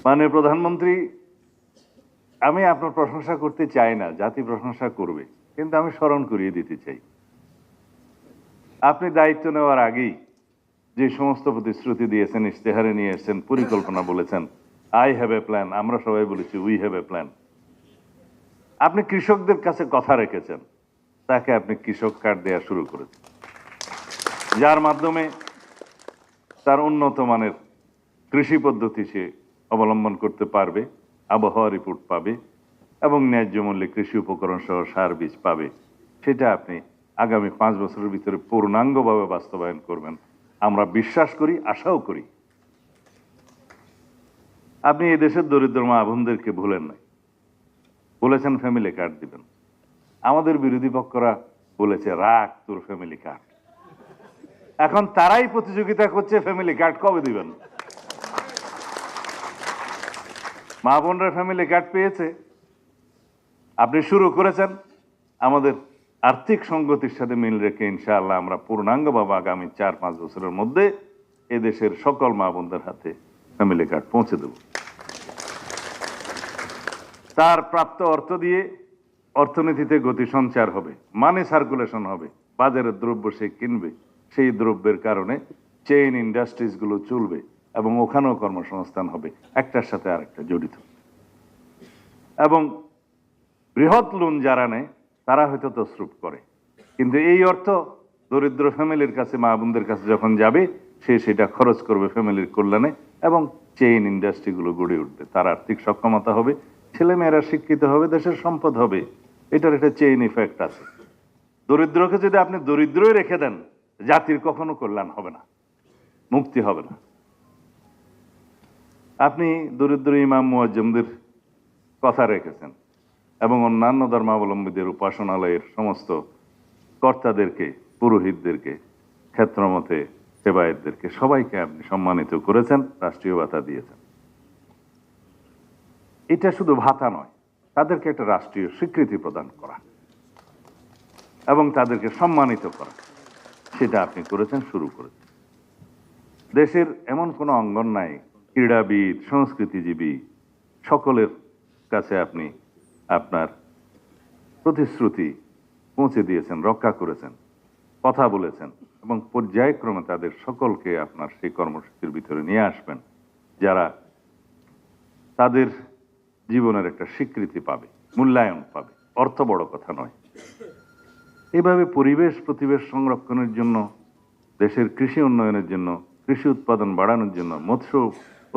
মাননীয় প্রধানমন্ত্রী, আমি আপনার প্রশংসা করতে চাই না, জাতি প্রশংসা করবে, কিন্তু আমি স্মরণ করিয়ে দিতে চাই, আপনি দায়িত্ব নেওয়ার আগেই যে সমস্ত প্রতিশ্রুতি দিয়েছেন, ইশতেহারে নিয়ে এসেছেন, পরিকল্পনা বলেছেন, আই হ্যাভ এ প্ল্যান, আমরা সবাই বলেছি উই হ্যাভ এ প্ল্যান। আপনি কৃষকদের কাছে কথা রেখেছেন, তাকে আপনি কৃষক কার্ড দেওয়া শুরু করেছেন, যার মাধ্যমে তার উন্নত মানের কৃষি পদ্ধতি সে অবলম্বন করতে পারবে, আবহাওয়া রিপোর্ট পাবে এবং ন্যায্য মূল্যে কৃষি উপকরণ সহ সার বীজ পাবে। সেটা আপনি আগামী 5 বছরের ভিতরে পূর্ণাঙ্গভাবে বাস্তবায়ন করবেন, আমরা বিশ্বাস করি, আশাও করি। আপনি এই দেশের দরিদ্র মা বোনদেরকে ভুলেন নাই, বলেছেন ফ্যামিলি কার্ড দিবেন। আমাদের বিরোধী পক্ষরা বলেছে রাখ তোর ফ্যামিলি কার্ড। এখন তারাই প্রতিযোগিতা করছে ফ্যামিলি কার্ড কবে দিবেন। মা বোনরা ফ্যামিলি কার্ড পেয়েছে, আপনি শুরু করেছেন। আমাদের আর্থিক সংগতির সাথে মিল রেখে ইনশাআল্লাহ আমরা পূর্ণাঙ্গভাবে আগামী 4-5 বছরের মধ্যে এদেশের সকল মা বোনদের হাতে ফ্যামিলি কার্ড পৌঁছে দেব। তার প্রাপ্ত অর্থ দিয়ে অর্থনীতিতে গতি সঞ্চার হবে, মানি সার্কুলেশন হবে, বাজারের দ্রব্য সে কিনবে, সেই দ্রব্যের কারণে চেইন ইন্ডাস্ট্রিজ গুলো চলবে এবং ওখানেও কর্মসংস্থান হবে, একটার সাথে আরেকটা জড়িত। এবং বৃহৎ লোন যারা নেয় তারা হয়তো তসরুপ করে, কিন্তু এই অর্থ দরিদ্র ফ্যামিলির কাছে, মা বোনদের কাছে যখন যাবে, সে সেটা খরচ করবে ফ্যামিলির কল্যাণে এবং চেইন ইন্ডাস্ট্রিগুলো গড়ে উঠবে, তার আর্থিক সক্ষমতা হবে, ছেলেমেয়েরা শিক্ষিত হবে, দেশের সম্পদ হবে। এটার একটা চেইন ইফেক্ট আছে। দরিদ্রকে যদি আপনি দরিদ্রই রেখে দেন, জাতির কখনো কল্যাণ হবে না, মুক্তি হবে না। আপনি দরিদ্র ইমাম মুয়াজ্জিমদের কথা রেখেছেন এবং অন্যান্য ধর্মাবলম্বীদের উপাসনালয়ের সমস্ত কর্তাদেরকে, পুরোহিতদেরকে, ক্ষেত্রমতে সেবায়েতদেরকে সবাইকে আপনি সম্মানিত করেছেন, রাষ্ট্রীয় ভাতা দিয়েছেন। এটা শুধু ভাতা নয়, তাদেরকে একটা রাষ্ট্রীয় স্বীকৃতি প্রদান করা এবং তাদেরকে সম্মানিত করা, সেটা আপনি করেছেন, শুরু করেছেন। দেশের এমন কোনো অঙ্গন নাই, ক্রীড়াবিদ, সংস্কৃতিজীবী সকলের কাছে আপনি আপনার প্রতিশ্রুতি পৌঁছে দিয়েছেন, রক্ষা করেছেন, কথা বলেছেন এবং পর্যায়ক্রমে তাদের সকলকে আপনার সেই কর্মসূচির ভিতরে নিয়ে আসবেন, যারা তাদের জীবনের একটা স্বীকৃতি পাবে, মূল্যায়ন পাবে। অর্থ বড় কথা নয়। এইভাবে পরিবেশ প্রতিবেশ সংরক্ষণের জন্য, দেশের কৃষি উন্নয়নের জন্য, কৃষি উৎপাদন বাড়ানোর জন্য, মৎস্য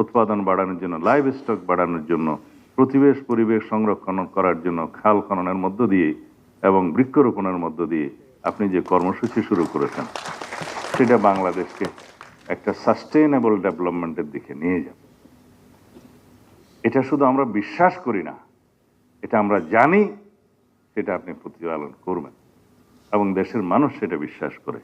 উৎপাদন বাড়ানোর জন্য, লাইভ স্টক বাড়ানোর জন্য, প্রতিবেশ পরিবেশ সংরক্ষণ করার জন্য খাল খননের মধ্য দিয়ে এবং বৃক্ষরোপণের মধ্য দিয়ে আপনি যে কর্মসূচি শুরু করেছেন, সেটা বাংলাদেশকে একটা সাস্টেইনেবল ডেভেলপমেন্টের দিকে নিয়ে যাবে। এটা শুধু আমরা বিশ্বাস করি না, এটা আমরা জানি, সেটা আপনি প্রতিপালন করবেন এবং দেশের মানুষ সেটা বিশ্বাস করে।